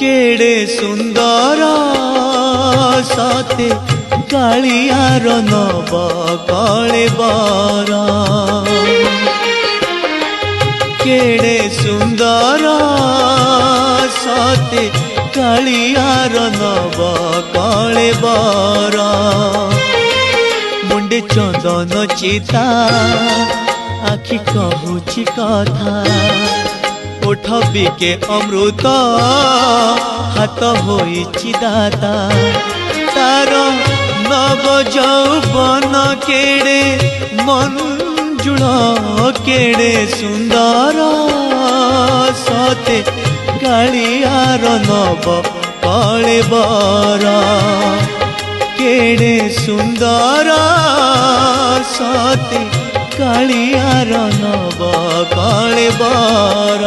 केड़े सुंदर साथे कालियार नव कलेबर केड़े सुंदर साथे कालियार नव कलेबर मुंडे चंदन चिता आखि कहूची कथा ओठ बिके अमृत हाथ होइछि दाता तार नव यौवन केड़े मंजुल केड़े सुंदर सते कालियार नव कलेबर केड़े सुंदर सते कालियार नव कलेबर।